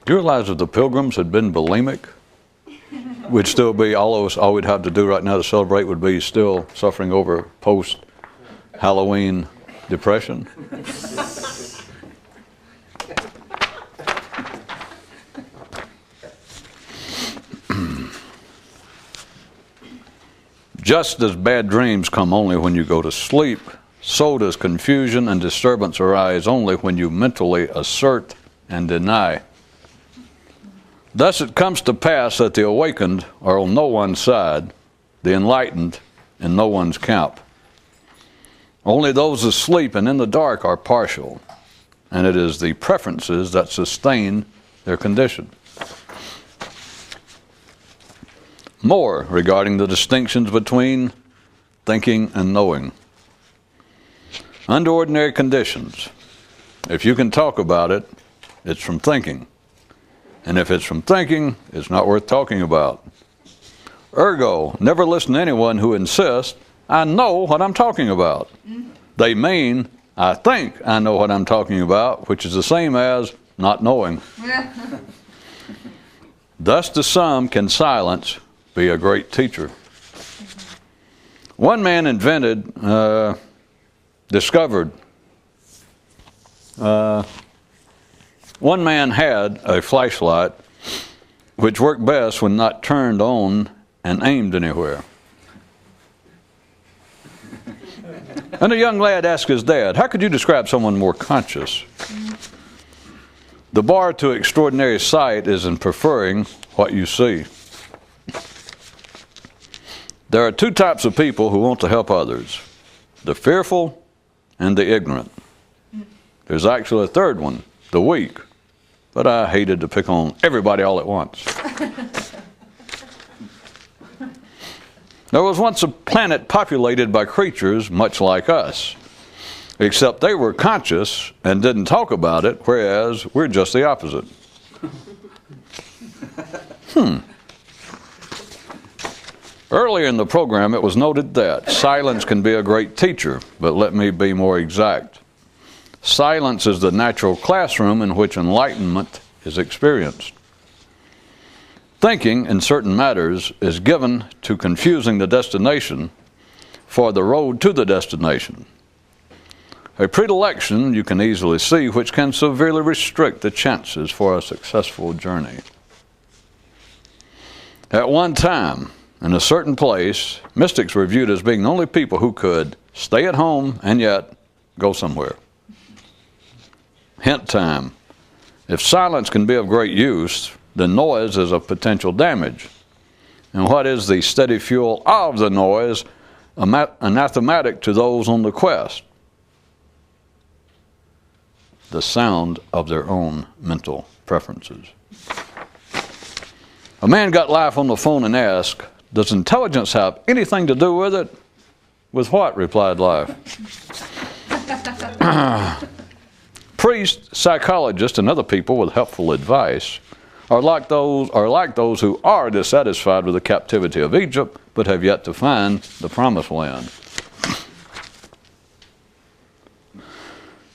Do you realize if the Pilgrims had been bulimic, we'd still be, all we'd have to do right now to celebrate would be still suffering over post-Halloween depression? Just as bad dreams come only when you go to sleep, so does confusion and disturbance arise only when you mentally assert and deny. Thus it comes to pass that the awakened are on no one's side, the enlightened in no one's camp. Only those asleep and in the dark are partial, and it is the preferences that sustain their condition. More regarding the distinctions between thinking and knowing. Under ordinary conditions, if you can talk about it, it's from thinking. And if it's from thinking, it's not worth talking about. Ergo, never listen to anyone who insists, I know what I'm talking about. They mean, I think I know what I'm talking about, which is the same as not knowing. Thus to some can silence be a great teacher. One man one man had a flashlight which worked best when not turned on and aimed anywhere. And a young lad asked his dad, how could you describe someone more conscious? The bar to extraordinary sight is in preferring what you see. There are two types of people who want to help others, the fearful and the ignorant. There's actually a third one, the weak, but I hated to pick on everybody all at once. There was once a planet populated by creatures much like us, except they were conscious and didn't talk about it, whereas we're just the opposite. Earlier in the program, it was noted that silence can be a great teacher, but let me be more exact. Silence is the natural classroom in which enlightenment is experienced. Thinking in certain matters is given to confusing the destination for the road to the destination. A predilection you can easily see which can severely restrict the chances for a successful journey. At one time, in a certain place, mystics were viewed as being the only people who could stay at home and yet go somewhere. Hint time. If silence can be of great use, then noise is of potential damage. And what is the steady fuel of the noise? Anathematic to those on the quest. The sound of their own mental preferences. A man got life on the phone and asked, does intelligence have anything to do with it? With what? Replied life. Priests, psychologists, and other people with helpful advice are like those who are dissatisfied with the captivity of Egypt, but have yet to find the promised land.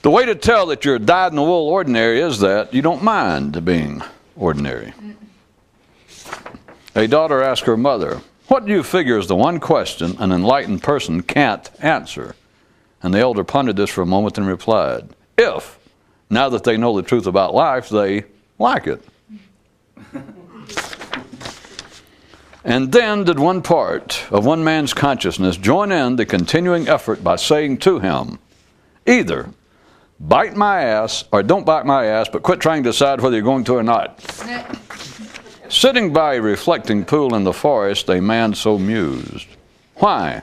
The way to tell that you're dyed-in-the-wool ordinary is that you don't mind being ordinary. A daughter asked her mother, what do you figure is the one question an enlightened person can't answer? And the elder pondered this for a moment and replied, if, now that they know the truth about life, they like it. And then did one part of one man's consciousness join in the continuing effort by saying to him, either bite my ass or don't bite my ass, but quit trying to decide whether you're going to or not. Sitting by a reflecting pool in the forest, a man so mused. Why?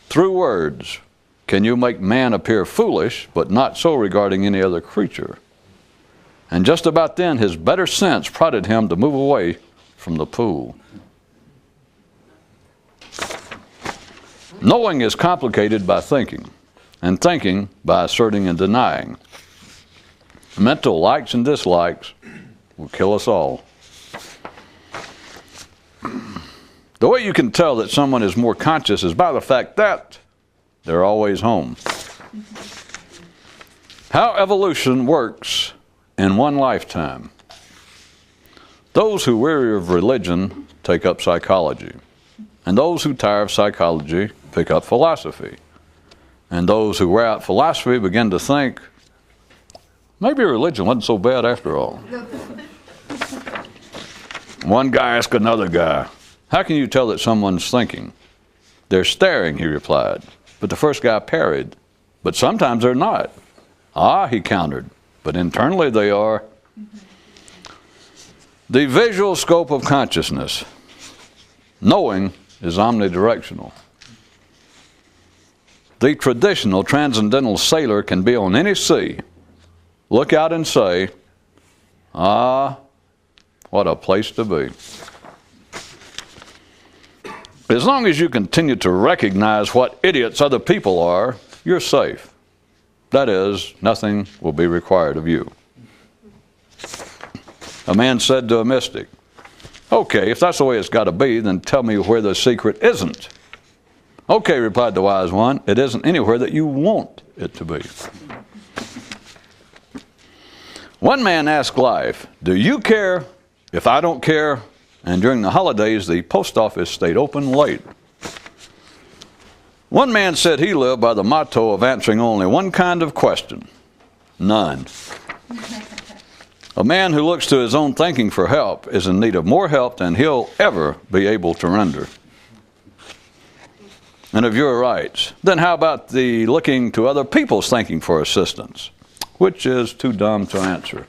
Through words can you make man appear foolish, but not so regarding any other creature? And just about then, his better sense prodded him to move away from the pool. Knowing is complicated by thinking, and thinking by asserting and denying. Mental likes and dislikes will kill us all. The way you can tell that someone is more conscious is by the fact that they're always home. How evolution works in one lifetime. Those who weary of religion take up psychology. And those who tire of psychology pick up philosophy. And those who wear out philosophy begin to think, maybe religion wasn't so bad after all. One guy asked another guy, how can you tell that someone's thinking? They're staring, he replied. But the first guy parried, but sometimes they're not. Ah, he countered, but internally they are. The visual scope of consciousness. Knowing is omnidirectional. The traditional transcendental sailor can be on any sea, look out and say, ah, what a place to be. As long as you continue to recognize what idiots other people are, you're safe. That is, nothing will be required of you. A man said to a mystic, okay, if that's the way it's got to be, then tell me where the secret isn't. Okay, replied the wise one, it isn't anywhere that you want it to be. One man asked life, do you care if I don't care? And during the holidays, the post office stayed open late. One man said he lived by the motto of answering only one kind of question, none. A man who looks to his own thinking for help is in need of more help than he'll ever be able to render. And if you're right, then how about the looking to other people's thinking for assistance, which is too dumb to answer?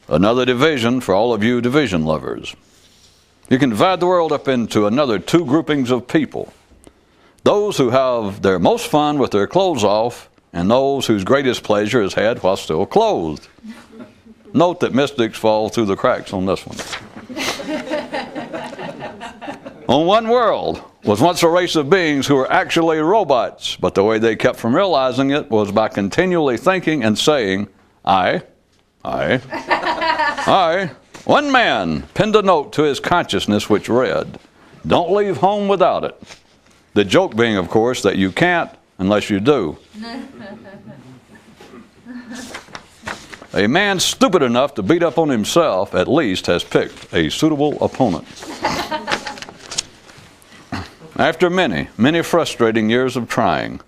Another division for all of you division lovers. You can divide the world up into another two groupings of people. Those who have their most fun with their clothes off, and those whose greatest pleasure is had while still clothed. Note that mystics fall through the cracks on this one. On one world was once a race of beings who were actually robots, but the way they kept from realizing it was by continually thinking and saying, I. One man pinned a note to his consciousness which read, don't leave home without it. The joke being, of course, that you can't unless you do. A man stupid enough to beat up on himself at least has picked a suitable opponent. After many, many frustrating years of trying,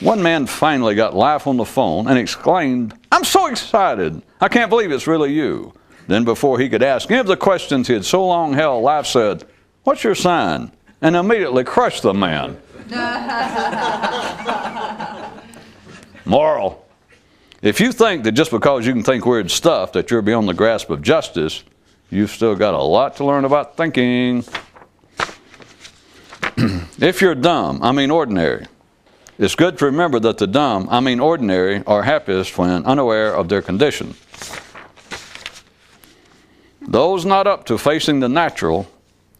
one man finally got life on the phone and exclaimed, I'm so excited. I can't believe it's really you. Then before he could ask any of the questions he had so long held, life said, what's your sign? And immediately crushed the man. Moral. If you think that just because you can think weird stuff that you're beyond the grasp of justice, you've still got a lot to learn about thinking. If you're dumb, I mean ordinary, it's good to remember that the dumb, I mean ordinary, are happiest when unaware of their condition. Those not up to facing the natural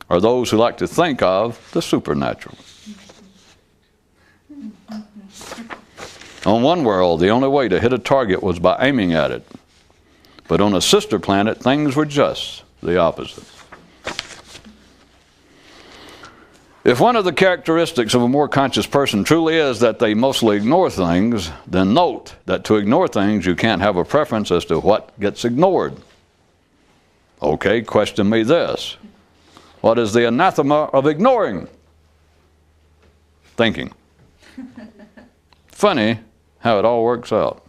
are those who like to think of the supernatural. On one world, the only way to hit a target was by aiming at it. But on a sister planet, things were just the opposite. If one of the characteristics of a more conscious person truly is that they mostly ignore things, then note that to ignore things, you can't have a preference as to what gets ignored. Okay, question me this. What is the anathema of ignoring? Thinking. Funny how it all works out.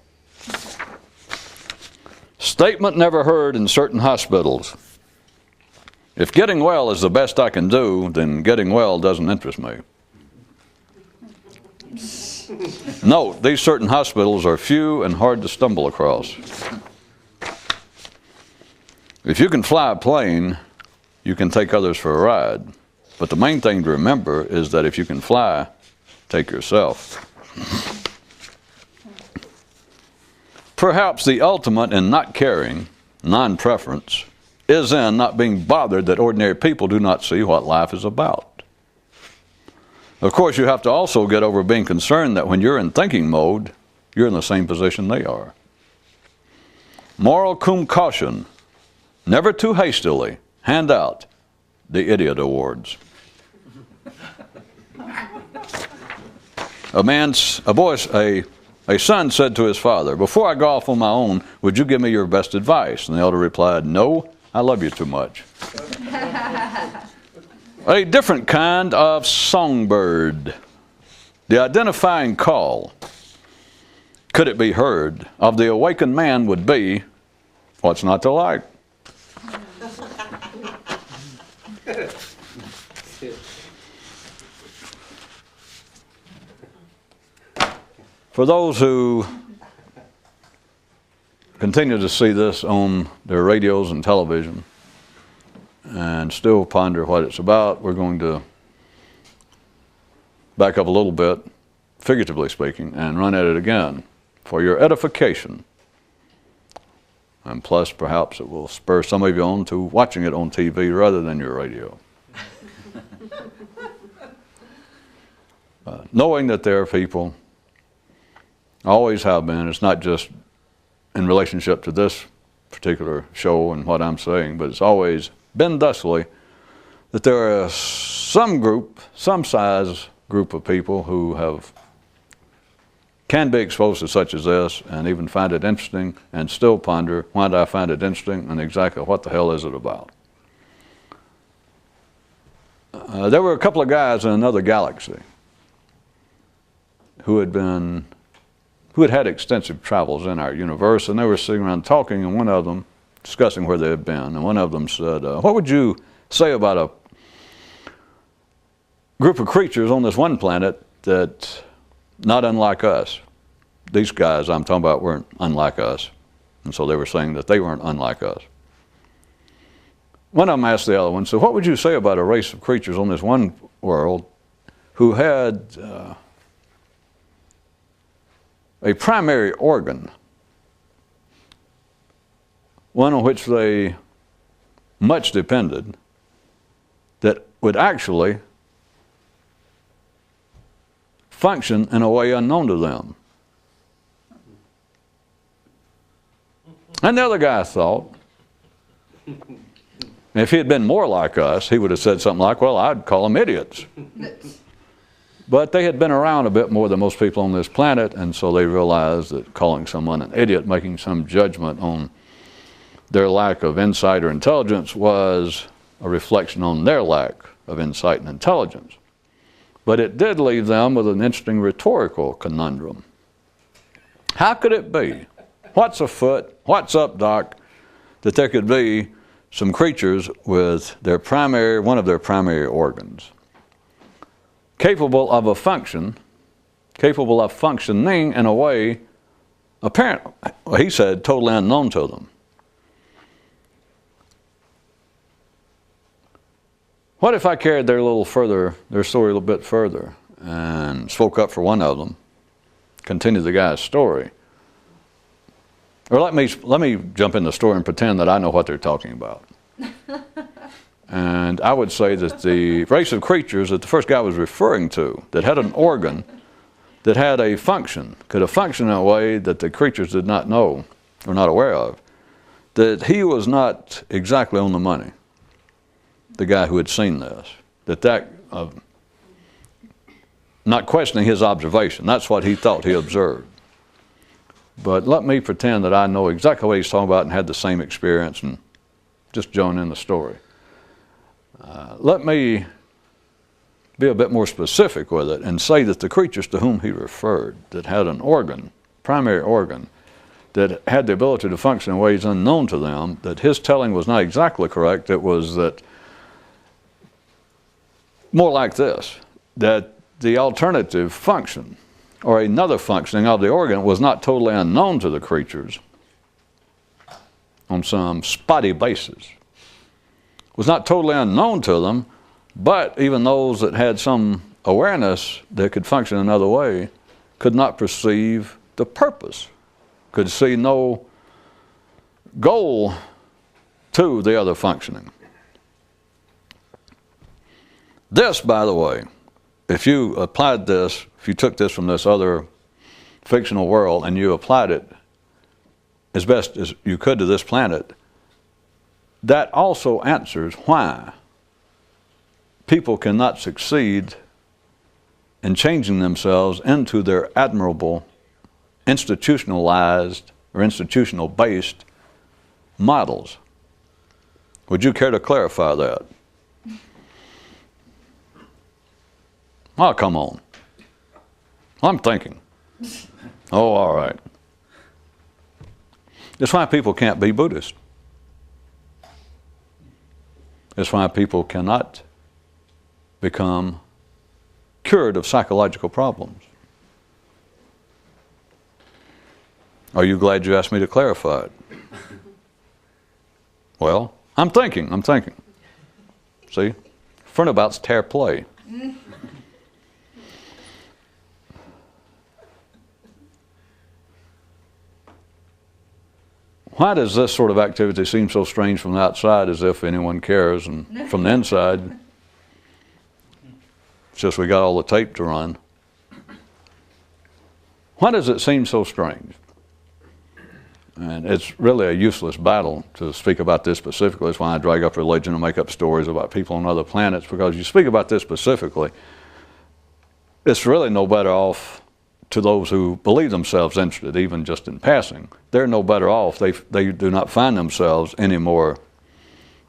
Statement never heard in certain hospitals. If getting well is the best I can do, then getting well doesn't interest me. Note, these certain hospitals are few and hard to stumble across. If you can fly a plane, you can take others for a ride. But the main thing to remember is that if you can fly, take yourself. Perhaps the ultimate in not caring, non-preference, is in not being bothered that ordinary people do not see what life is about. Of course, you have to also get over being concerned that when you're in thinking mode, you're in the same position they are. Moral cum caution. Never too hastily hand out the idiot awards. A son said to his father, before I go off on my own, would you give me your best advice? And the elder replied, no, I love you too much. A different kind of songbird. The identifying call, could it be heard, of the awakened man would be, what's not to like? For those who continue to see this on their radios and television and still ponder what it's about, we're going to back up a little bit, figuratively speaking, and run at it again for your edification. And plus, perhaps it will spur some of you on to watching it on TV rather than your radio. Knowing that there are people, always have been, it's not just in relationship to this particular show and what I'm saying, but it's always been thusly, that there are some group, some size group of people who can be exposed to such as this and even find it interesting and still ponder, why do I find it interesting and exactly what the hell is it about? There were a couple of guys in another galaxy who had had extensive travels in our universe, and they were sitting around talking, and one of them, discussing where they had been, and one of them said, what would you say about a group of creatures on this one planet that not unlike us? These guys I'm talking about weren't unlike us, and so they were saying that they weren't unlike us. One of them asked the other one, so what would you say about a race of creatures on this one world who had a primary organ, one on which they much depended, that would actually function in a way unknown to them? And the other guy thought, if he had been more like us, he would have said something like, well, I'd call them idiots. But they had been around a bit more than most people on this planet, and so they realized that calling someone an idiot, making some judgment on their lack of insight or intelligence, was a reflection on their lack of insight and intelligence. But it did leave them with an interesting rhetorical conundrum. How could it be? What's afoot? What's up, Doc? That there could be some creatures with one of their primary organs capable of a function, capable of functioning in a way apparent, he said, totally unknown to them. What if I carried their story a little bit further and spoke up for one of them, continued the guy's story? Or let me jump in the story and pretend that I know what they're talking about. And I would say that the race of creatures that the first guy was referring to, that had an organ, that had a function, could have functioned in a way that the creatures did not know or not aware of, that he was not exactly on the money, the guy who had seen this, not questioning his observation. That's what he thought he observed. But let me pretend that I know exactly what he's talking about and had the same experience and just join in the story. Let me be a bit more specific with it and say that the creatures to whom he referred that had an organ, primary organ, that had the ability to function in ways unknown to them, that his telling was not exactly correct. It was that more like this, that the alternative function or another functioning of the organ was not totally unknown to the creatures on some spotty basis. Was not totally unknown to them, but even those that had some awareness that could function another way could not perceive the purpose, could see no goal to the other functioning. This, by the way, if you took this from this other fictional world and you applied it as best as you could to this planet, that also answers why people cannot succeed in changing themselves into their admirable, institutionalized or institutional-based models. Would you care to clarify that? Oh, come on. I'm thinking. Oh, all right. That's why people can't be Buddhist. That's why people cannot become cured of psychological problems. Are you glad you asked me to clarify it? Well, I'm thinking. See? Furnabouts tear play. Why does this sort of activity seem so strange from the outside, as if anyone cares, and from the inside, it's just we got all the tape to run? Why does it seem so strange? And it's really a useless battle to speak about this specifically. That's why I drag up religion and make up stories about people on other planets, because you speak about this specifically, it's really no better off to those who believe themselves interested, even just in passing. They're no better off. They do not find themselves any more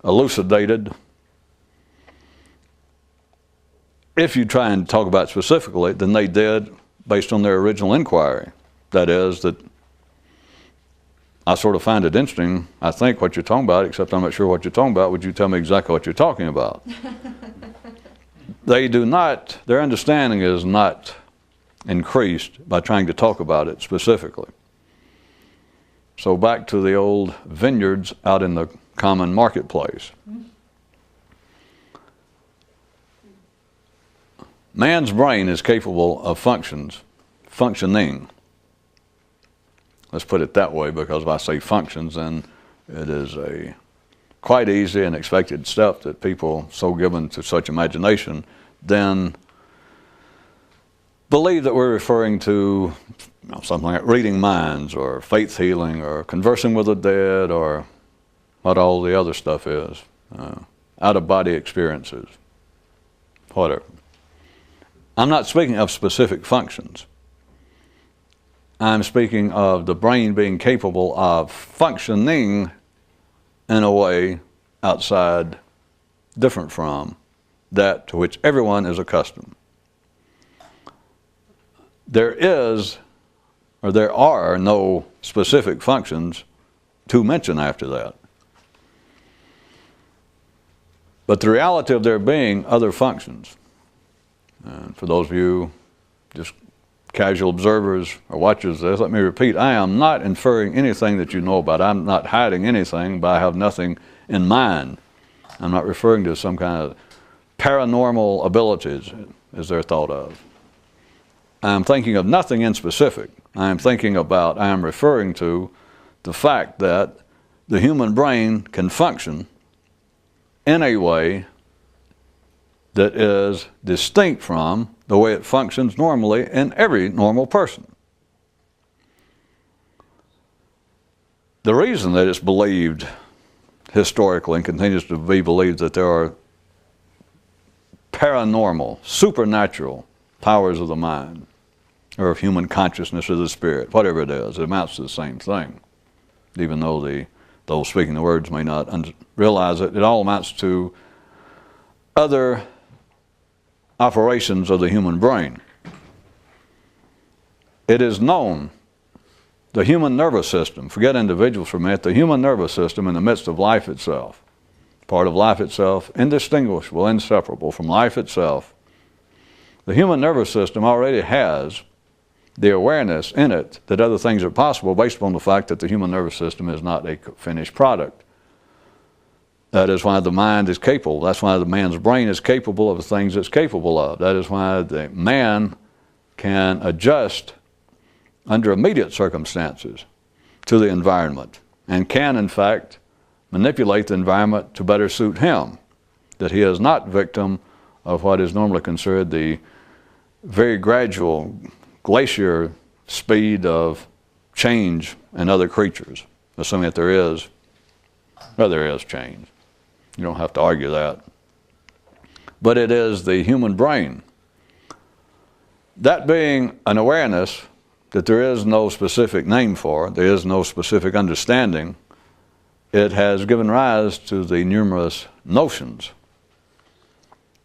elucidated. If you try and talk about it specifically, than they did based on their original inquiry. That is, that I sort of find it interesting, I think, what you're talking about, except I'm not sure what you're talking about. Would you tell me exactly what you're talking about? They do not, their understanding is not increased by trying to talk about it specifically. So back to the old vineyards out in the common marketplace. Man's brain is capable of functioning. Let's put it that way, because if I say functions, then it is a quite easy and expected step that people so given to such imagination then believe that we're referring to something like reading minds or faith healing or conversing with the dead or what all the other stuff is, out-of-body experiences, whatever. I'm not speaking of specific functions. I'm speaking of the brain being capable of functioning in a way outside, different from that to which everyone is accustomed. There are no specific functions to mention after that. But the reality of there being other functions, and for those of you just casual observers or watchers of this, let me repeat, I am not inferring anything that you know about. I'm not hiding anything, but I have nothing in mind. I'm not referring to some kind of paranormal abilities as they're thought of. I'm thinking of nothing in specific. I am referring to the fact that the human brain can function in a way that is distinct from the way it functions normally in every normal person. The reason that it's believed historically and continues to be believed that there are paranormal, supernatural powers of the mind, or of human consciousness or the spirit, whatever it is, it amounts to the same thing. Even though those speaking the words may not realize it, it all amounts to other operations of the human brain. It is known, the human nervous system, forget individuals for a minute, the human nervous system in the midst of life itself, part of life itself, indistinguishable, inseparable from life itself, the human nervous system already has the awareness in it that other things are possible based upon the fact that the human nervous system is not a finished product. That is why the mind is capable. That's why the man's brain is capable of the things it's capable of. That is why the man can adjust under immediate circumstances to the environment and can, in fact, manipulate the environment to better suit him. That he is not victim of what is normally considered the very gradual glacier speed of change in other creatures, assuming that there is change. You don't have to argue that. But it is the human brain. That being an awareness that there is no specific name for, there is no specific understanding, it has given rise to the numerous notions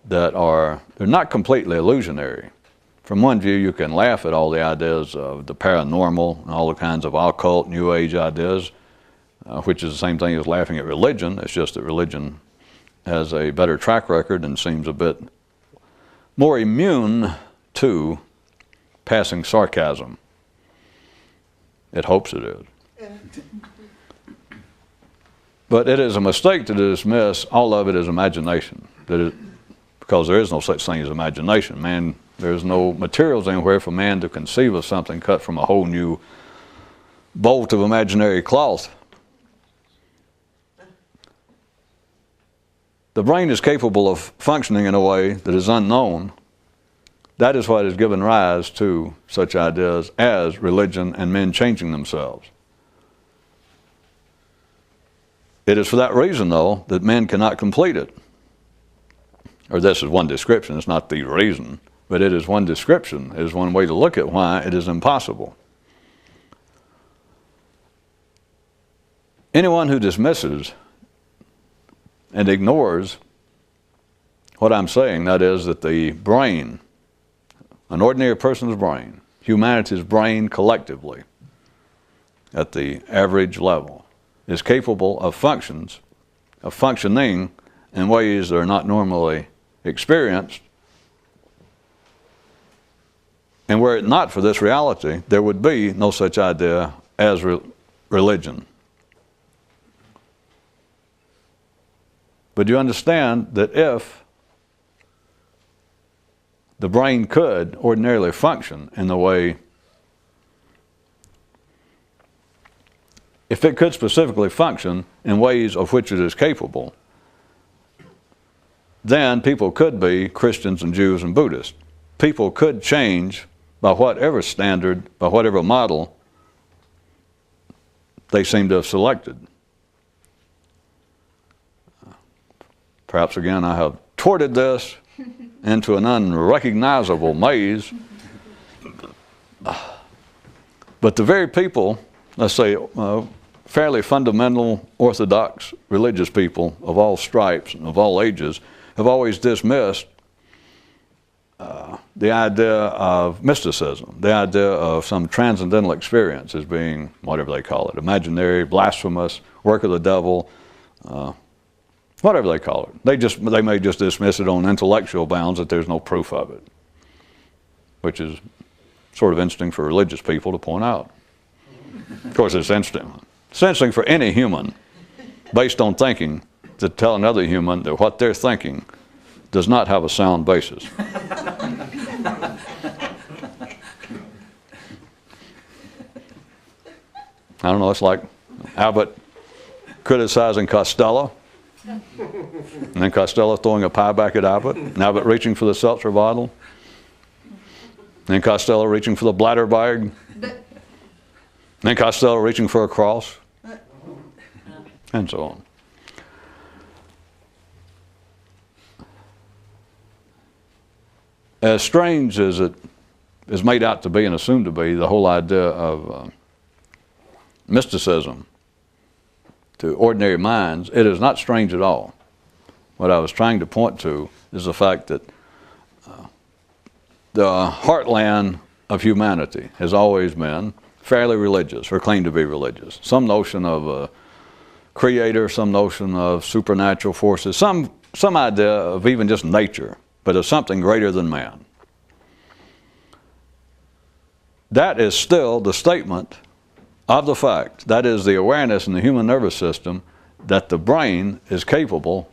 that they're not completely illusionary. From one view, you can laugh at all the ideas of the paranormal and all the kinds of occult, New Age ideas, which is the same thing as laughing at religion. It's just that religion has a better track record and seems a bit more immune to passing sarcasm. It hopes it is. But it is a mistake to dismiss all of it as imagination, because there is no such thing as imagination. There's no materials anywhere for man to conceive of something cut from a whole new bolt of imaginary cloth. The brain is capable of functioning in a way that is unknown. That is what has given rise to such ideas as religion and men changing themselves. It is for that reason, though, that men cannot complete it. Or this is one description, it's not the reason, but it is one description, it is one way to look at why it is impossible. Anyone who dismisses and ignores what I'm saying, that is that the brain, an ordinary person's brain, humanity's brain collectively, at the average level, is capable of functioning in ways that are not normally experienced. And were it not for this reality, there would be no such idea as religion. But you understand that if the brain could ordinarily function in the way, if it could specifically function in ways of which it is capable, then people could be Christians and Jews and Buddhists. People could change by whatever standard, by whatever model they seem to have selected. Perhaps again I have torted this into an unrecognizable maze. But the very people, let's say fairly fundamental orthodox religious people of all stripes and of all ages, have always dismissed the idea of mysticism, the idea of some transcendental experience as being whatever they call it, imaginary, blasphemous, work of the devil, whatever they call it. They may just dismiss it on intellectual bounds that there's no proof of it, which is sort of interesting for religious people to point out. Of course, it's interesting. It's interesting for any human, based on thinking, to tell another human that what they're thinking does not have a sound basis. I don't know, it's like Abbott criticizing Costello, and then Costello throwing a pie back at Abbott, and Abbott reaching for the seltzer bottle, and then Costello reaching for the bladder bag, and then Costello reaching for a cross, and so on. As strange as it is made out to be and assumed to be, the whole idea of mysticism to ordinary minds, it is not strange at all. What I was trying to point to is the fact that the heartland of humanity has always been fairly religious, or claimed to be religious. Some notion of a creator, some notion of supernatural forces, some idea of even just nature, but of something greater than man. That is still the statement of the fact, that is the awareness in the human nervous system, that the brain is capable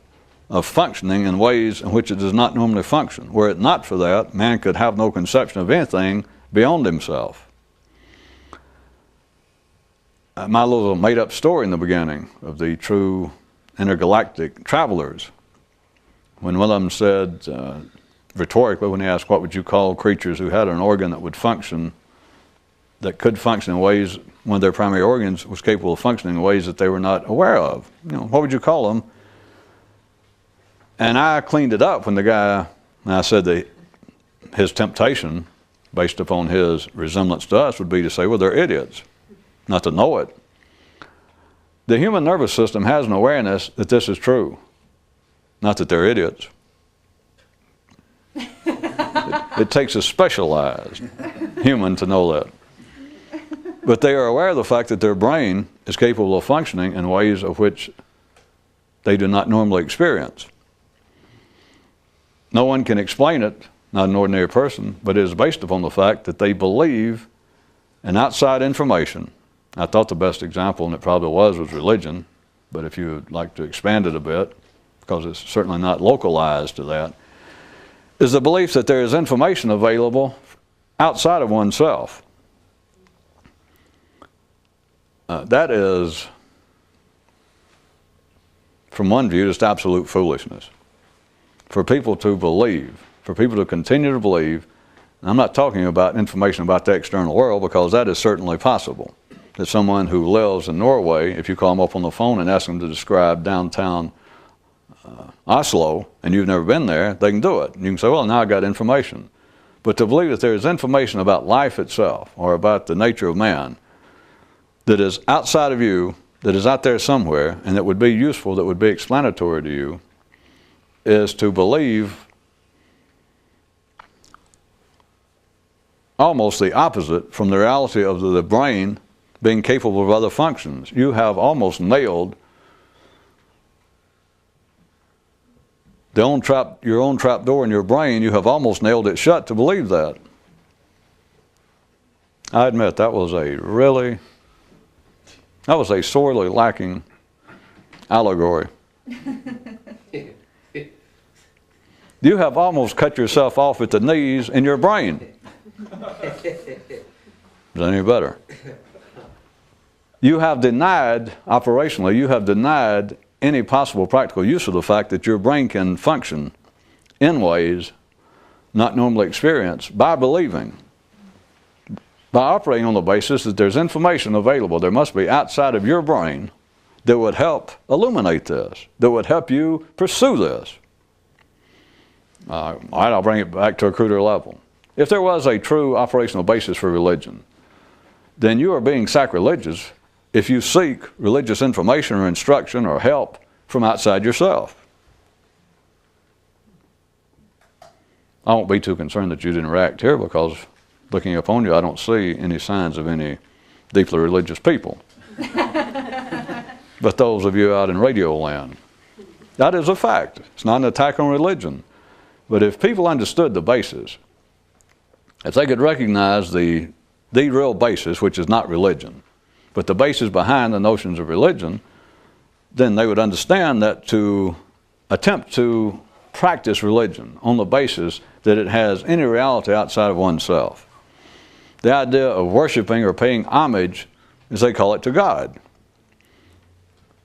of functioning in ways in which it does not normally function. Were it not for that, man could have no conception of anything beyond himself. My little made-up story in the beginning of the true intergalactic travelers, when one of them said, rhetorically, when he asked, what would you call creatures who had an organ that would function, that could function in ways, one of their primary organs was capable of functioning in ways that they were not aware of? What would you call them? And I cleaned it up when the guy, and I said that his temptation, based upon his resemblance to us, would be to say, well, they're idiots, not to know it. The human nervous system has an awareness that this is true. Not that they're idiots. It takes a specialized human to know that. But they are aware of the fact that their brain is capable of functioning in ways of which they do not normally experience. No one can explain it, not an ordinary person, but it is based upon the fact that they believe in outside information. I thought the best example, and it probably was religion, but if you would like to expand it a bit, because it's certainly not localized to that, is the belief that there is information available outside of oneself. That is, from one view, just absolute foolishness. For people to believe, for people to continue to believe, and I'm not talking about information about the external world, because that is certainly possible. That someone who lives in Norway, if you call them up on the phone and ask them to describe downtown Oslo, and you've never been there, they can do it. And you can say, well, now I got information. But to believe that there is information about life itself, or about the nature of man, that is outside of you, that is out there somewhere, and that would be useful, that would be explanatory to you, is to believe almost the opposite from the reality of the brain being capable of other functions. You have almost nailed your own trap door in your brain. You have almost nailed it shut to believe that. I admit that was a sorely lacking allegory. You have almost cut yourself off at the knees in your brain. Is that any better? You have denied, operationally, you have denied any possible practical use of the fact that your brain can function in ways not normally experienced by believing, by operating on the basis that there's information available. There must be outside of your brain that would help illuminate this, that would help you pursue this. All right, I'll bring it back to a cruder level. If there was a true operational basis for religion, then you are being sacrilegious if you seek religious information or instruction or help from outside yourself. I won't be too concerned that you didn't react here, because looking upon you, I don't see any signs of any deeply religious people. But those of you out in radio land, that is a fact. It's not an attack on religion. But if people understood the basis, if they could recognize the real basis, which is not religion, but the basis behind the notions of religion, then they would understand that to attempt to practice religion on the basis that it has any reality outside of oneself. The idea of worshiping or paying homage, as they call it, to God.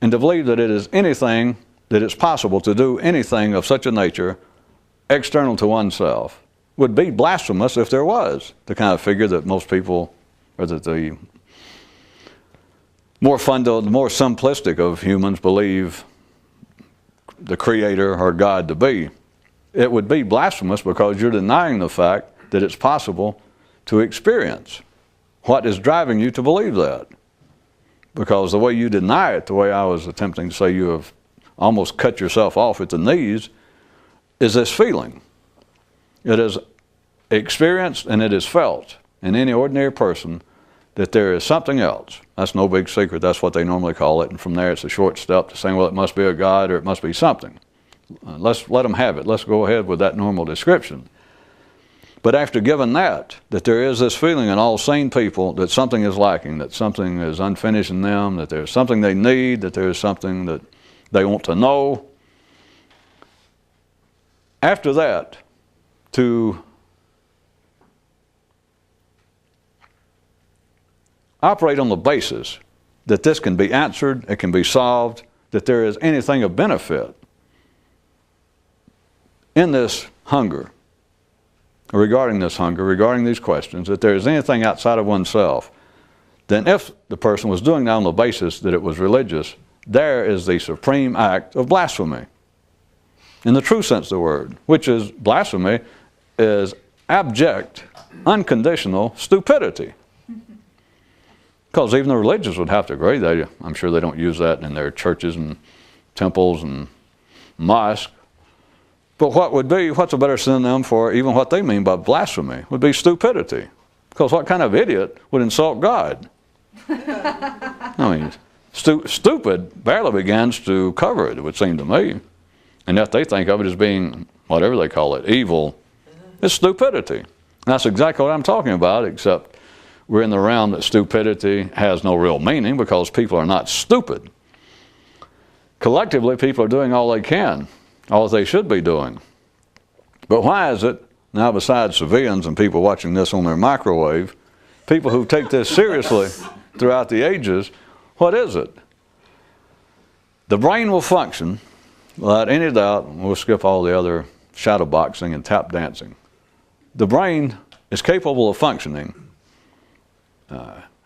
And to believe that it is anything, that it's possible to do anything of such a nature external to oneself, would be blasphemous if there was the kind of figure that most people, or that the more simplistic of humans believe the Creator or God to be. It would be blasphemous because you're denying the fact that it's possible to experience what is driving you to believe that. Because the way you deny it, the way I was attempting to say you have almost cut yourself off at the knees, is this feeling. It is experienced and it is felt in any ordinary person that there is something else. That's no big secret. That's what they normally call it. And from there, it's a short step to saying, well, it must be a God or it must be something. Let's let them have it. Let's go ahead with that normal description. But after giving that there is this feeling in all sane people that something is lacking, that something is unfinished in them, that there's something they need, that there's something that they want to know. After that, to operate on the basis that this can be answered, it can be solved, that there is anything of benefit in this hunger, regarding this hunger, regarding these questions, that there is anything outside of oneself, then if the person was doing that on the basis that it was religious, there is the supreme act of blasphemy, in the true sense of the word, which is blasphemy is abject, unconditional stupidity. Because even the religious would have to agree. I'm sure they don't use that in their churches and temples and mosques. But what's a better synonym for even what they mean by blasphemy would be stupidity. Because what kind of idiot would insult God? I mean, stupid barely begins to cover it, it would seem to me. And yet they think of it as being, whatever they call it, evil. It's stupidity. And that's exactly what I'm talking about, except we're in the realm that stupidity has no real meaning because people are not stupid. Collectively, people are doing all they can, all they should be doing. But why is it, now besides civilians and people watching this on their microwave, people who take this seriously throughout the ages, what is it? The brain will function without any doubt. We'll skip all the other shadow boxing and tap dancing. The brain is capable of functioning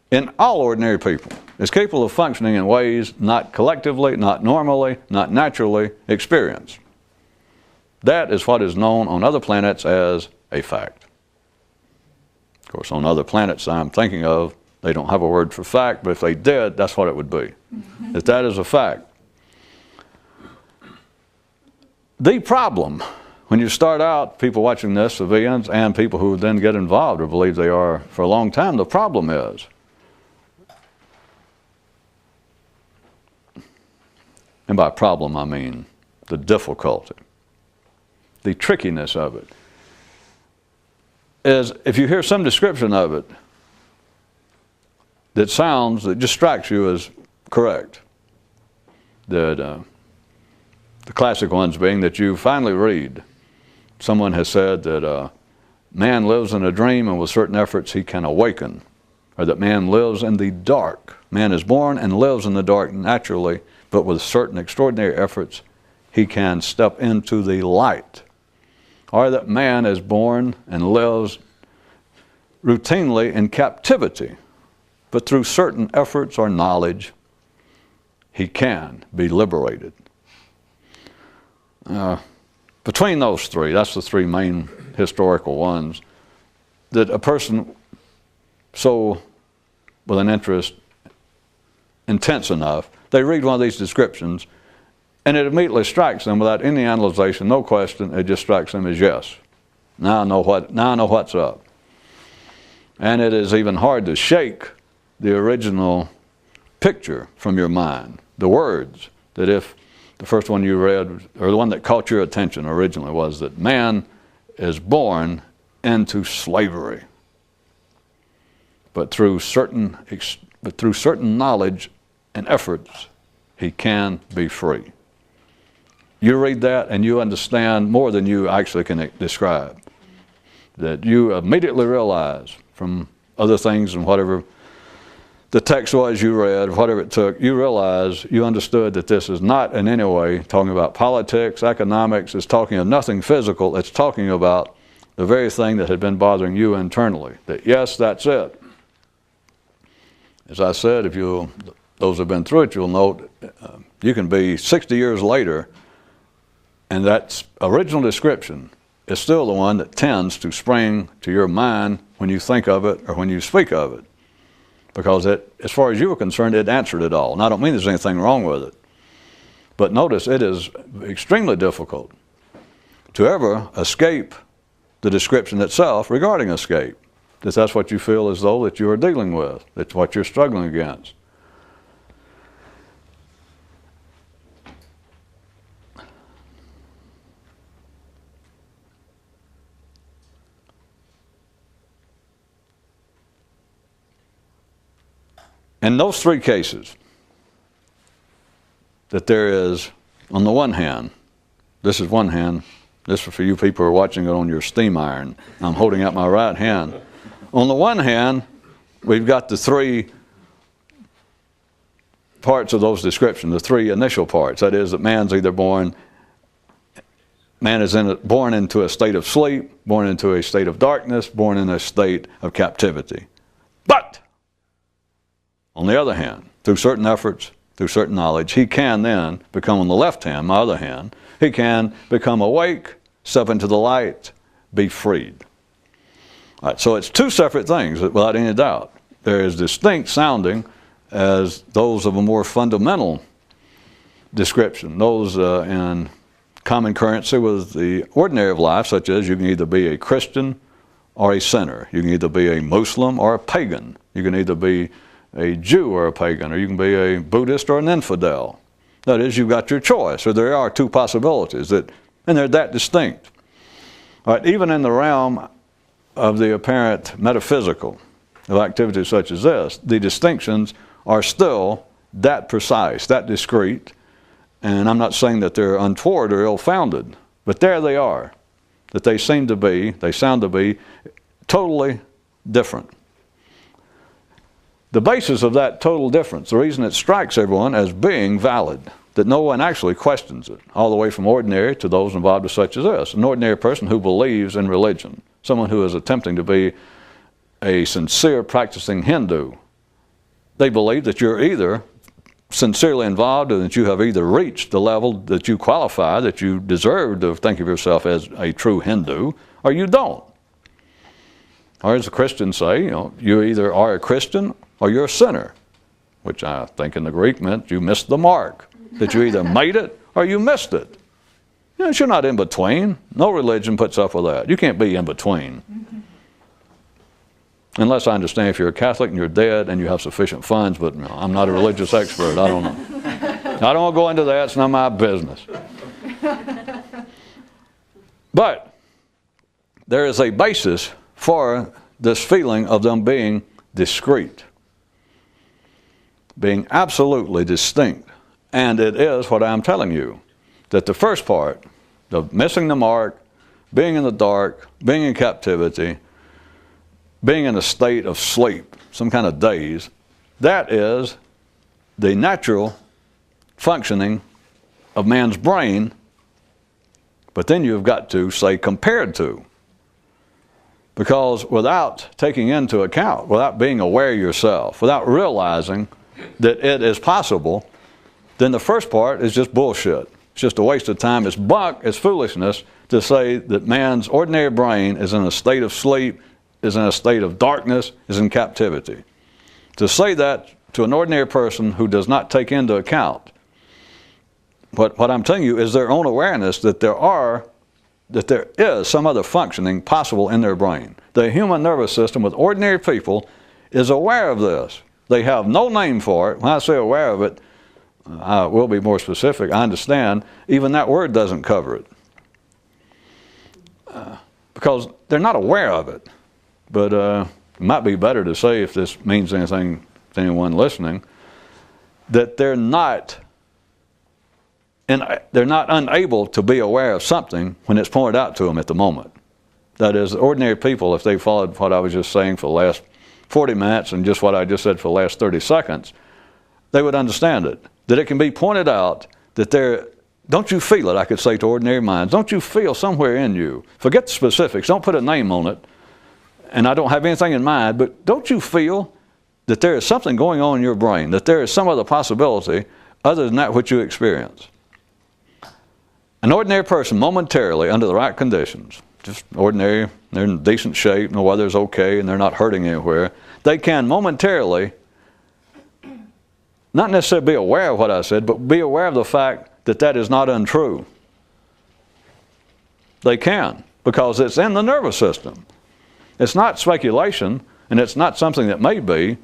in all ordinary people. It's capable of functioning in ways not collectively, not normally, not naturally experienced. That is what is known on other planets as a fact. Of course, on other planets I'm thinking of, they don't have a word for fact, but if they did, that's what it would be. That is a fact. The problem, when you start out, people watching this, civilians, and people who then get involved or believe they are for a long time, the problem is, and by problem I mean the difficulty, the trickiness of it, is if you hear some description of it that just strikes you as correct, that the classic ones being that you finally read, someone has said that man lives in a dream and with certain efforts he can awaken, or that man lives in the dark. Man is born and lives in the dark naturally, but with certain extraordinary efforts he can step into the light. Or that man is born and lives routinely in captivity, but through certain efforts or knowledge he can be liberated. Between those three, that's the three main historical ones, that a person so with an interest intense enough, they read one of these descriptions and it immediately strikes them without any analysis, no question, it just strikes them as yes. Now I know what's up. And it is even hard to shake the original picture from your mind. The words that if the first one you read, or the one that caught your attention originally, was that man is born into slavery. But through certain knowledge and efforts, he can be free. You read that and you understand more than you actually can describe. That you immediately realize from other things and whatever the text was you read, whatever it took, you realize, you understood that this is not in any way talking about politics, economics, it's talking of nothing physical, it's talking about the very thing that had been bothering you internally. That yes, that's it. As I said, those who have been through it, you'll note you can be 60 years later and that original description is still the one that tends to spring to your mind when you think of it or when you speak of it. Because as far as you were concerned, it answered it all. And I don't mean there's anything wrong with it. But notice it is extremely difficult to ever escape the description itself regarding escape. That's what you feel as though that you are dealing with. That's what you're struggling against. In those three cases, that there is, on the one hand, this is one hand, this is for you people who are watching it on your steam iron. I'm holding out my right hand. On the one hand, we've got the three parts of those descriptions, the three initial parts. That is, that man is born into a state of sleep, born into a state of darkness, born in a state of captivity. But on the other hand, through certain efforts, through certain knowledge, he can then become, on the left hand, my other hand, he can become awake, step into the light, be freed. All right, so it's two separate things, without any doubt. they're as distinct sounding as those of a more fundamental description, those in common currency with the ordinary of life, such as you can either be a Christian or a sinner. You can either be a Muslim or a pagan. You can either be a Jew or a pagan, or you can be a Buddhist or an infidel. That is, you've got your choice, or there are two possibilities, and they're that distinct. All right, even in the realm of the apparent metaphysical, of activities such as this, the distinctions are still that precise, that discrete, and I'm not saying that they're untoward or ill-founded, but there they are, that they sound to be totally different. The basis of that total difference, the reason it strikes everyone as being valid, that no one actually questions it, all the way from ordinary to those involved with such as this. An ordinary person who believes in religion, someone who is attempting to be a sincere practicing Hindu, they believe that you're either sincerely involved and that you have either reached the level that you qualify, that you deserve to think of yourself as a true Hindu, or you don't. Or as the Christians say, you either are a Christian or you're a sinner, which I think in the Greek meant you missed the mark, that you either made it or you missed it. You're not in between. No religion puts up with that. You can't be in between. Unless I understand if you're a Catholic and you're dead and you have sufficient funds, but I'm not a religious expert. I don't know. I don't want to go into that. It's not my business. But there is a basis for this feeling of them being discrete, being absolutely distinct. And it is what I'm telling you, that the first part, of missing the mark, being in the dark, being in captivity, being in a state of sleep, some kind of daze, that is the natural functioning of man's brain, but then you've got to say compared to. Because without taking into account, without being aware of yourself, without realizing that it is possible, then the first part is just bullshit. It's just a waste of time. It's bunk, it's foolishness to say that man's ordinary brain is in a state of sleep, is in a state of darkness, is in captivity. To say that to an ordinary person who does not take into account what I'm telling you is their own awareness that there is some other functioning possible in their brain. The human nervous system with ordinary people is aware of this. They have no name for it. When I say aware of it, I will be more specific. I understand even that word doesn't cover it. Because they're not aware of it. But it might be better to say, if this means anything to anyone listening, that they're not unable to be aware of something when it's pointed out to them at the moment. That is, ordinary people, if they followed what I was just saying for the last 40 minutes and just what I just said for the last 30 seconds, they would understand it. That it can be pointed out that don't you feel it, I could say to ordinary minds, don't you feel somewhere in you, forget the specifics, don't put a name on it, and I don't have anything in mind, but don't you feel that there is something going on in your brain, that there is some other possibility other than that which you experience? An ordinary person, momentarily, under the right conditions, just ordinary, they're in decent shape, and the weather's okay, and they're not hurting anywhere, they can momentarily, not necessarily be aware of what I said, but be aware of the fact that that is not untrue. They can, because it's in the nervous system. It's not speculation, and it's not something that may be.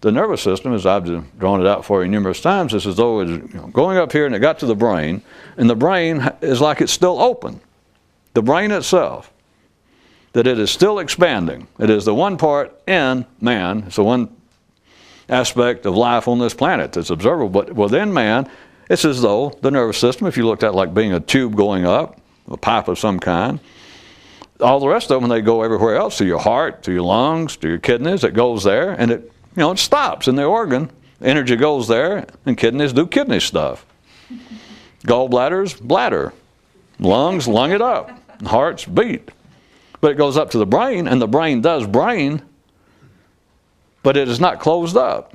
The nervous system, as I've drawn it out for you numerous times, is as though it's going up here and it got to the brain, and the brain is like it's still open. The brain itself, that it is still expanding. It is the one part in man, it's the one aspect of life on this planet that's observable, but within man, it's as though the nervous system, if you looked at it like being a tube going up, a pipe of some kind, all the rest of them, they go everywhere else, to your heart, to your lungs, to your kidneys, it goes there, and it stops in the organ. Energy goes there, and kidneys do kidney stuff. Gallbladders, bladder. Lungs, lung it up. Hearts, beat. But it goes up to the brain, and the brain does brain, but it is not closed up.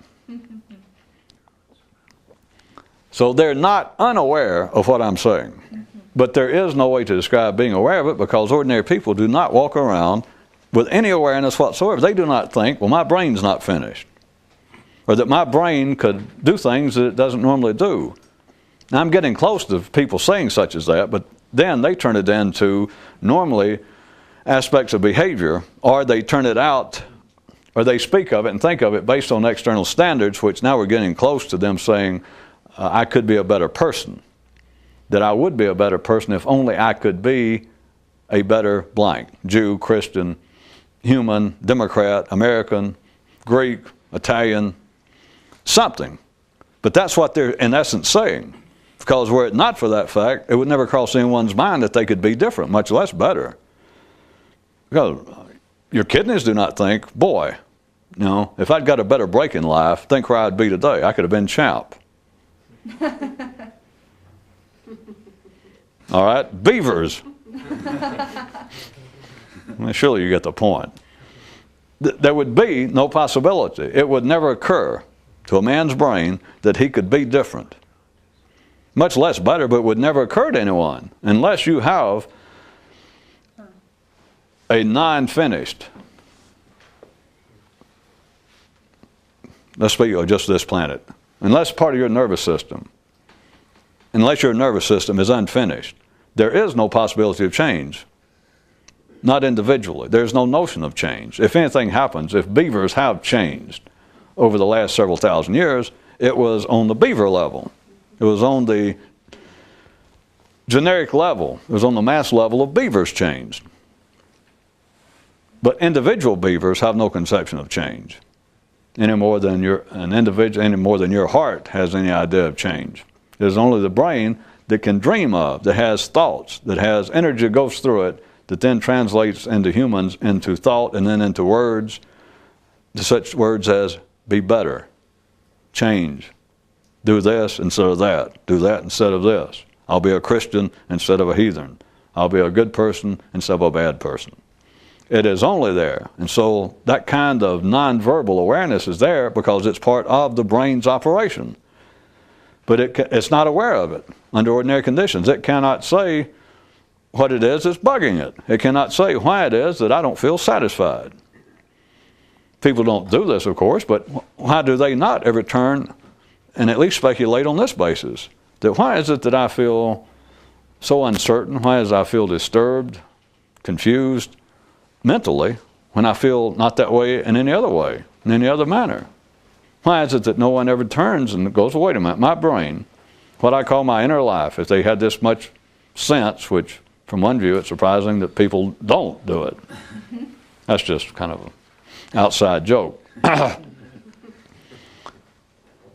So they're not unaware of what I'm saying. But there is no way to describe being aware of it, because ordinary people do not walk around with any awareness whatsoever. They do not think, well, my brain's not finished, or that my brain could do things that it doesn't normally do. Now, I'm getting close to people saying such as that, but then they turn it into normally aspects of behavior, or they turn it out, or they speak of it and think of it based on external standards, which now we're getting close to them saying, I could be a better person, that I would be a better person if only I could be a better blank, Jew, Christian, human, Democrat, American, Greek, Italian, something. But that's what they're in essence saying. Because were it not for that fact, it would never cross anyone's mind that they could be different, much less better. Because your kidneys do not think, boy, you know, if I'd got a better break in life, think where I'd be today. I could have been champ. All right, beavers. Well, surely you get the point. There would be no possibility. It would never occur to a man's brain that he could be different. Much less better, but it would never occur to anyone unless you have a non-finished, let's speak of just this planet, unless part of your nervous system, unless your nervous system is unfinished, there is no possibility of change. Not individually. There's no notion of change. If anything happens, if beavers have changed over the last several thousand years, it was on the beaver level. It was on the generic level. It was on the mass level of beavers changed. But individual beavers have no conception of change any more than your heart has any idea of change. It is only the brain that can dream of, that has thoughts, that has energy that goes through it, that then translates into humans, into thought, and then into words, to such words as be better, change, do this instead of that, do that instead of this. I'll be a Christian instead of a heathen. I'll be a good person instead of a bad person. It is only there. And so that kind of nonverbal awareness is there because it's part of the brain's operation. But it's not aware of it under ordinary conditions. It cannot say what it is that's bugging it. It cannot say why it is that I don't feel satisfied. People don't do this, of course, but why do they not ever turn and at least speculate on this basis? That why is it that I feel so uncertain? Why is it I feel disturbed, confused mentally when I feel not that way in any other way, in any other manner? Why is it that no one ever turns and goes, wait a minute, my brain, what I call my inner life, if they had this much sense, which from one view it's surprising that people don't do it. That's just kind of an outside joke. But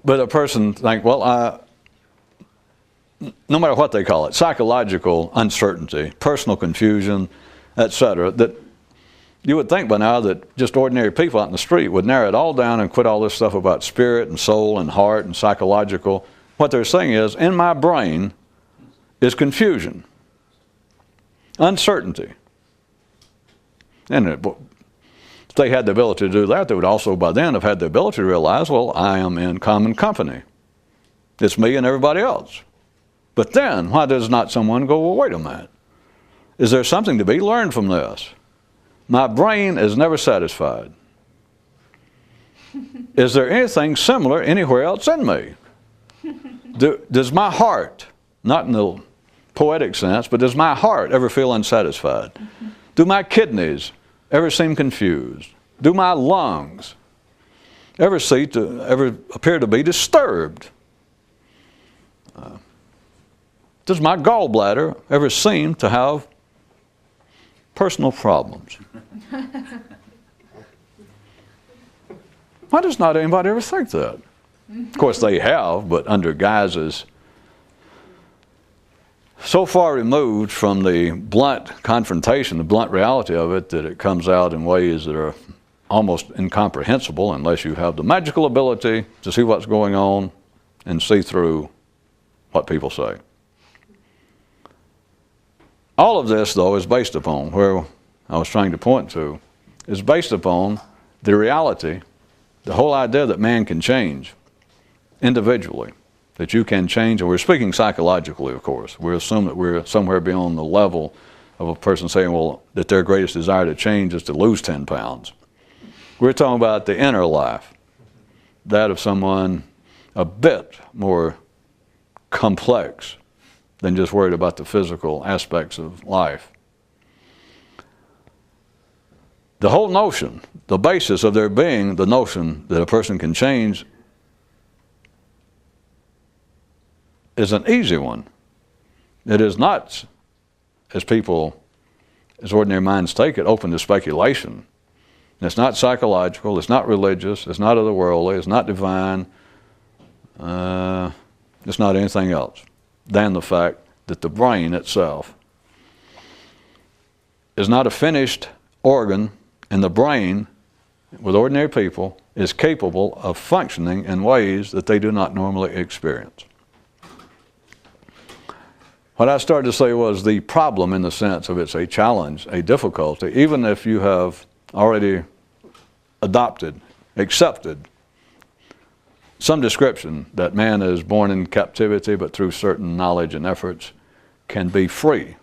a person think, well, no matter what they call it, psychological uncertainty, personal confusion, etc., that you would think by now that just ordinary people out in the street would narrow it all down and quit all this stuff about spirit and soul and heart and psychological. What they're saying is, in my brain is confusion, uncertainty. And if they had the ability to do that, they would also by then have had the ability to realize, well, I am in common company. It's me and everybody else. But then, why does not someone go, well, wait a minute. Is there something to be learned from this? My brain is never satisfied. Is there anything similar anywhere else in me? Does my heart, not in the poetic sense, but does my heart ever feel unsatisfied? Do my kidneys ever seem confused? Do my lungs ever appear to be disturbed? Does my gallbladder ever seem to have personal problems? Why does not anybody ever think that? Of course they have, but under guises so far removed from the blunt confrontation, the blunt reality of it, that it comes out in ways that are almost incomprehensible unless you have the magical ability to see what's going on and see through what people say. All of this, though, is based upon, where I was trying to point to, is based upon the reality, the whole idea that man can change individually, that you can change, and we're speaking psychologically, of course. We assume that we're somewhere beyond the level of a person saying, well, that their greatest desire to change is to lose 10 pounds. We're talking about the inner life, that of someone a bit more complex than just worried about the physical aspects of life. The whole notion, the basis of there being the notion that a person can change is an easy one. It is not, as ordinary minds take it, open to speculation. It's not psychological, it's not religious, it's not otherworldly, it's not divine, it's not anything else than the fact that the brain itself is not a finished organ, and the brain, with ordinary people, is capable of functioning in ways that they do not normally experience. What I started to say was the problem, in the sense of it's a challenge, a difficulty, even if you have already adopted, accepted some description that man is born in captivity, but through certain knowledge and efforts can be free.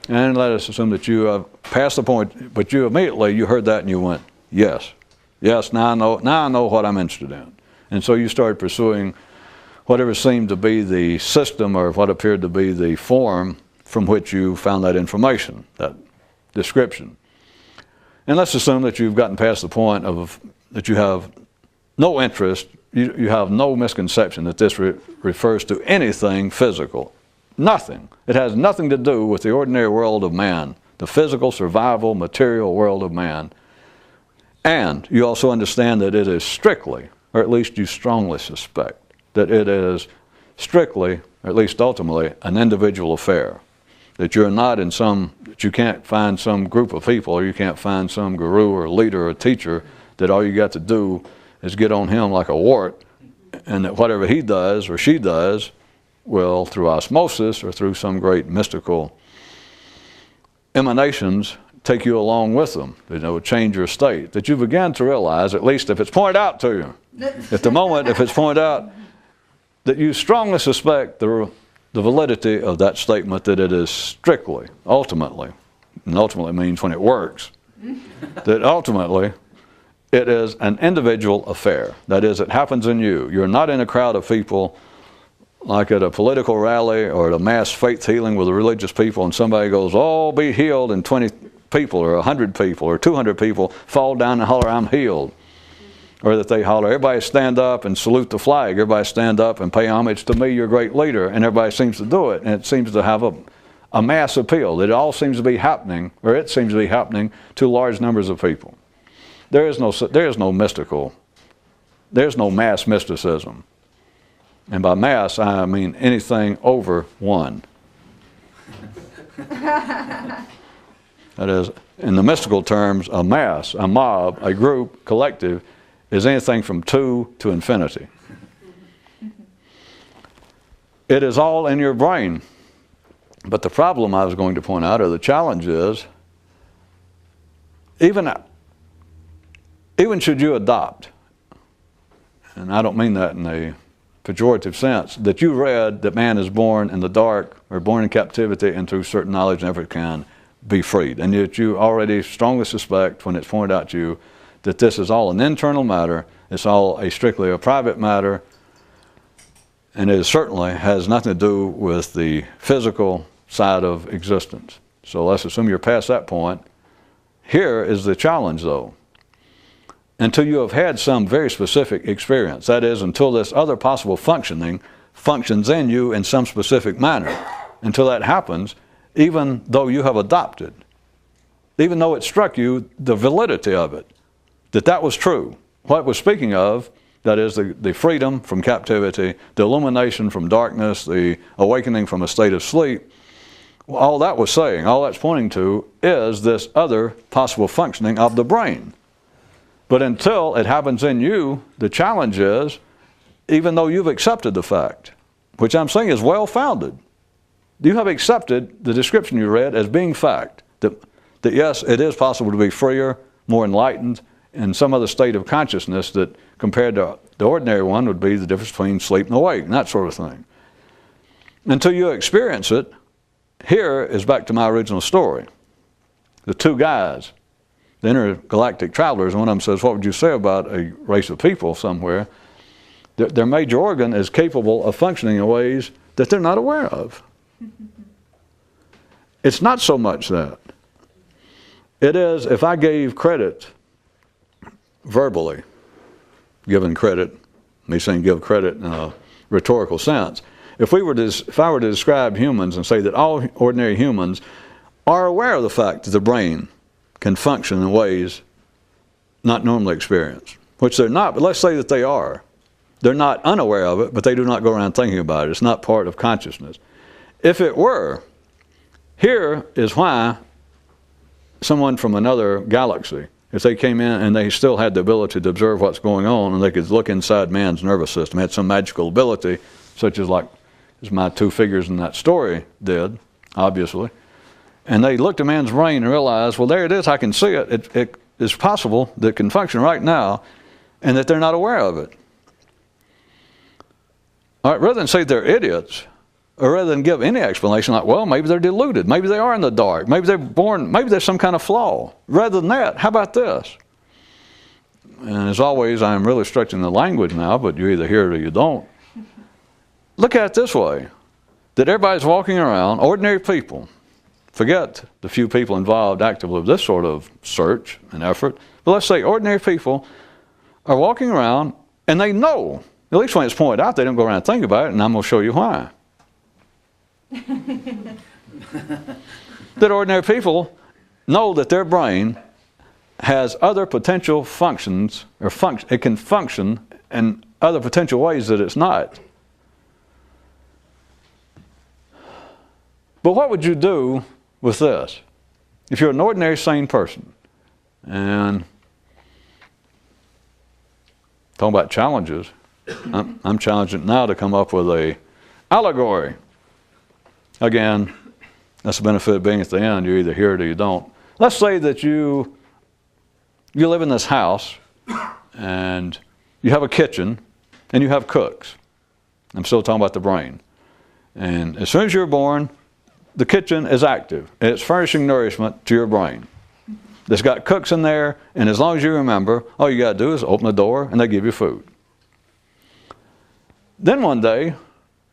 And let us assume that you have passed the point, but you heard that and you went, yes, now I know what I'm interested in. And so you started pursuing whatever seemed to be the system or what appeared to be the form from which you found that information, that description. And let's assume that you've gotten past the point of that you have no interest, you have no misconception that this refers to anything physical. Nothing. It has nothing to do with the ordinary world of man, the physical, survival, material world of man. And you also understand that it is strictly, or at least you strongly suspect, that it is strictly, or at least ultimately, an individual affair. That you're not that you can't find some group of people, or you can't find some guru or leader or teacher, that all you got to do is get on him like a wart, and that whatever he does or she does will, through osmosis or through some great mystical emanations, take you along with them, change your state. That you begin to realize, at least if it's pointed out to you, at the moment, if it's pointed out, that you strongly suspect the validity of that statement, that it is strictly, ultimately, and ultimately means when it works, that ultimately it is an individual affair. That is, it happens in you. You're not in a crowd of people like at a political rally or at a mass faith healing with the religious people, and somebody goes, oh, be healed, and 20 people or 100 people or 200 people fall down and holler, I'm healed. Or that they holler, everybody stand up and salute the flag, everybody stand up and pay homage to me, your great leader, and everybody seems to do it, and it seems to have a mass appeal. That it all seems to be happening, or it seems to be happening to large numbers of people. There is no mass mysticism. And by mass, I mean anything over one. That is, in the mystical terms, a mass, a mob, a group, collective, is anything from 2 to infinity. It is all in your brain. But the problem I was going to point out, or the challenge is, even should you adopt, and I don't mean that in a pejorative sense, that you read that man is born in the dark or born in captivity and through certain knowledge never can be freed. And yet you already strongly suspect, when it's pointed out to you, that this is all an internal matter, it's all strictly a private matter, and it certainly has nothing to do with the physical side of existence. So let's assume you're past that point. Here is the challenge, though. Until you have had some very specific experience, that is, until this other possible functioning functions in you in some specific manner, until that happens, even though you have adopted, even though it struck you the validity of it, that was true. What it was speaking of, that is the freedom from captivity, the illumination from darkness, the awakening from a state of sleep, all that was saying, all that's pointing to is this other possible functioning of the brain. But until it happens in you, the challenge is, even though you've accepted the fact, which I'm saying is well-founded, you have accepted the description you read as being fact, that yes, it is possible to be freer, more enlightened, in some other state of consciousness that compared to the ordinary one would be the difference between sleep and awake, and that sort of thing. Until you experience it, here is back to my original story. The two guys, the intergalactic travelers, and one of them says, what would you say about a race of people somewhere? Their major organ is capable of functioning in ways that they're not aware of. It's not so much that. It is, if I gave credit verbally, given credit, me saying give credit in a rhetorical sense, if I were to describe humans and say that all ordinary humans are aware of the fact that the brain can function in ways not normally experienced, which they're not, but let's say that they are. They're not unaware of it, but they do not go around thinking about it. It's not part of consciousness. If it were, here is why someone from another galaxy, if they came in and they still had the ability to observe what's going on and they could look inside man's nervous system, had some magical ability, such as like as my two figures in that story did, obviously, and they looked at man's brain and realized, well, there it is, I can see it. It is possible that it can function right now, and that they're not aware of it. All right, rather than say they're idiots, or rather than give any explanation like, well, maybe they're deluded, maybe they are in the dark, maybe they're born, maybe there's some kind of flaw. Rather than that, how about this? And as always, I'm really stretching the language now, but you either hear it or you don't. Look at it this way, that everybody's walking around, ordinary people, forget the few people involved actively with this sort of search and effort, but let's say ordinary people are walking around and they know, at least when it's pointed out, they don't go around and think about it, and I'm going to show you why. That ordinary people know that their brain has other potential functions, or it can function in other potential ways that it's not. But what would you do with this? If you're an ordinary sane person, and talking about challenges, I'm challenging now to come up with a allegory. Again, that's the benefit of being at the end. You either hear it or you don't. Let's say that you live in this house, and you have a kitchen, and you have cooks. I'm still talking about the brain. And as soon as you're born, the kitchen is active. It's furnishing nourishment to your brain. It's got cooks in there, and as long as you remember, all you got to do is open the door, and they give you food. Then one day,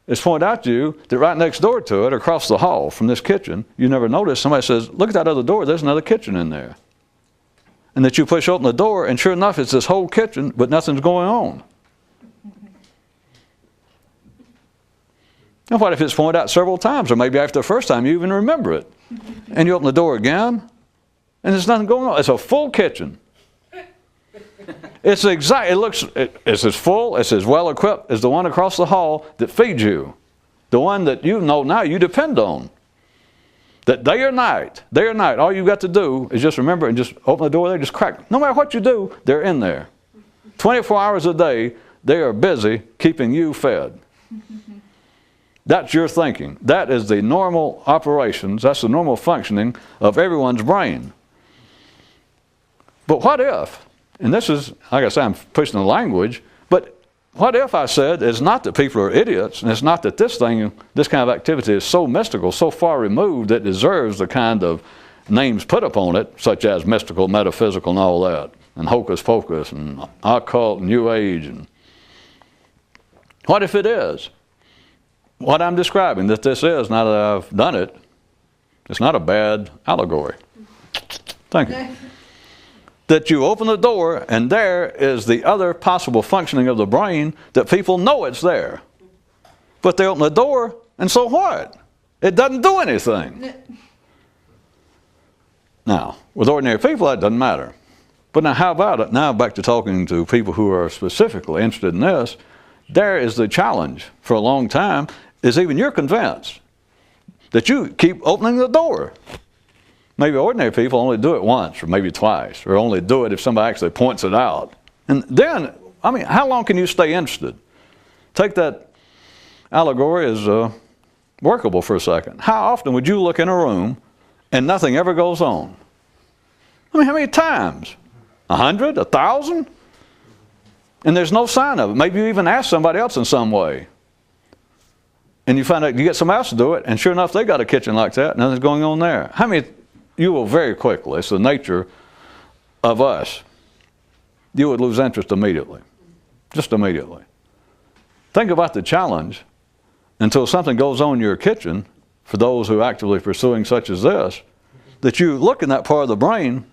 it's pointed out to you that right next door to it, across the hall from this kitchen, you never noticed, somebody says, look at that other door, there's another kitchen in there. And that you push open the door, and sure enough, it's this whole kitchen, but nothing's going on. And what if it's pointed out several times, or maybe after the first time you even remember it? And you open the door again, and there's nothing going on. It's a full kitchen. It's as full, it's as well equipped as the one across the hall that feeds you. The one that you know now you depend on. That day or night, all you've got to do is just remember and just open the door there, just crack. No matter what you do, they're in there. 24 hours a day, they are busy keeping you fed. That's your thinking. That is the normal operations, that's the normal functioning of everyone's brain. But what if, and this is, like I say, I'm pushing the language, but what if I said it's not that people are idiots, and it's not that this kind of activity is so mystical, so far removed that it deserves the kind of names put upon it, such as mystical, metaphysical, and all that, and hocus pocus, and occult, and New Age, and what if it is? What I'm describing, that this is, now that I've done it, it's not a bad allegory. Thank you. That you open the door, and there is the other possible functioning of the brain that people know it's there. But they open the door, and so what? It doesn't do anything. Now, with ordinary people, that doesn't matter. But now, how about it? Now, back to talking to people who are specifically interested in this, there is the challenge for a long time, is even you're convinced that you keep opening the door. Maybe ordinary people only do it once or maybe twice, or only do it if somebody actually points it out. And then, I mean, how long can you stay interested? Take that allegory as workable for a second. How often would you look in a room and nothing ever goes on? I mean, how many times? 100? 1,000? And there's no sign of it. Maybe you even ask somebody else in some way. And you find out you get somebody else to do it, and sure enough, they got a kitchen like that, and nothing's going on there. How many, you will very quickly, it's the nature of us, you would lose interest immediately. Just immediately. Think about the challenge until something goes on in your kitchen, for those who are actively pursuing such as this, that you look in that part of the brain.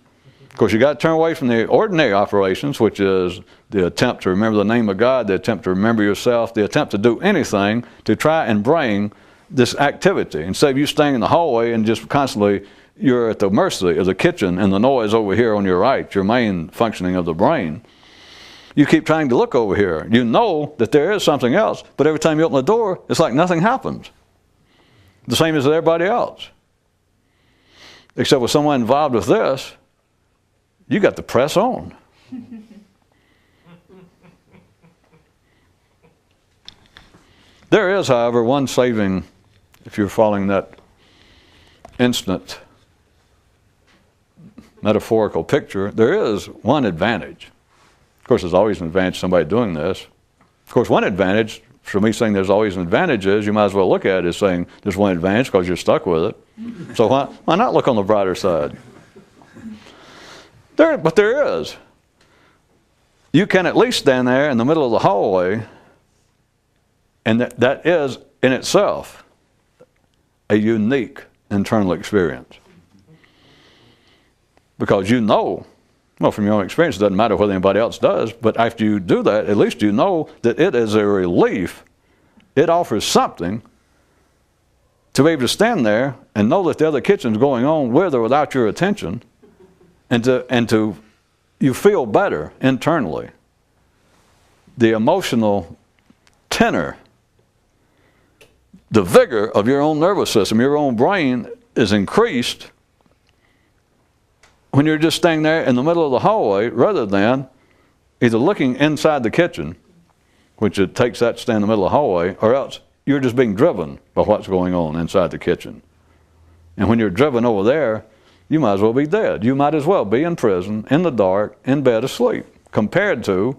Of course, you got to turn away from the ordinary operations, which is the attempt to remember the name of God, the attempt to remember yourself, the attempt to do anything to try and bring this activity. Instead of you staying in the hallway and just constantly, you're at the mercy of the kitchen and the noise over here on your right, your main functioning of the brain. You keep trying to look over here. You know that there is something else, but every time you open the door, it's like nothing happens. The same as everybody else. Except with someone involved with this, you got to press on. There is, however, one saving, if you're following that instant metaphorical picture, there is one advantage. Of course, there's always an advantage to somebody doing this. Of course, one advantage, for me saying there's always an advantage, is you might as well look at it as saying there's one advantage because you're stuck with it. So why not look on the brighter side? But there is. You can at least stand there in the middle of the hallway, and that is in itself a unique internal experience. Because you know, well, from your own experience, it doesn't matter whether anybody else does, but after you do that, at least you know that it is a relief. It offers something to be able to stand there and know that the other kitchen's going on with or without your attention, and to you feel better internally. The emotional tenor, the vigor of your own nervous system, your own brain is increased when you're just standing there in the middle of the hallway, rather than either looking inside the kitchen, which it takes that to stand in the middle of the hallway, or else you're just being driven by what's going on inside the kitchen. And when you're driven over there, you might as well be dead. You might as well be in prison, in the dark, in bed asleep, compared to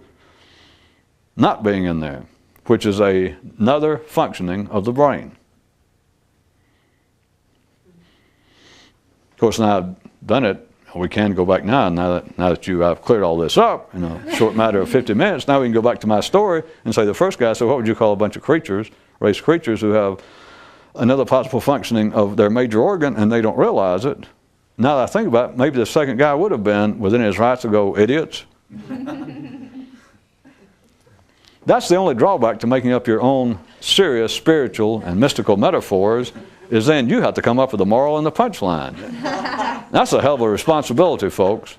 not being in there, which is another functioning of the brain. Of course, now I've done it. We can go back now that I've cleared all this up in a short matter of 50 minutes. Now we can go back to my story and say the first guy said, what would you call a bunch of creatures, race creatures who have another possible functioning of their major organ and they don't realize it? Now that I think about it, maybe the second guy would have been within his rights to go, idiots. That's the only drawback to making up your own serious spiritual and mystical metaphors, is then you have to come up with the moral and the punchline. That's a hell of a responsibility, folks.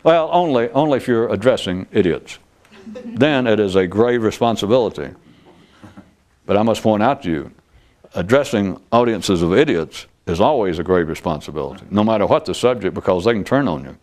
Well, only if you're addressing idiots. Then it is a grave responsibility. But I must point out to you, addressing audiences of idiots is always a grave responsibility, no matter what the subject, because they can turn on you.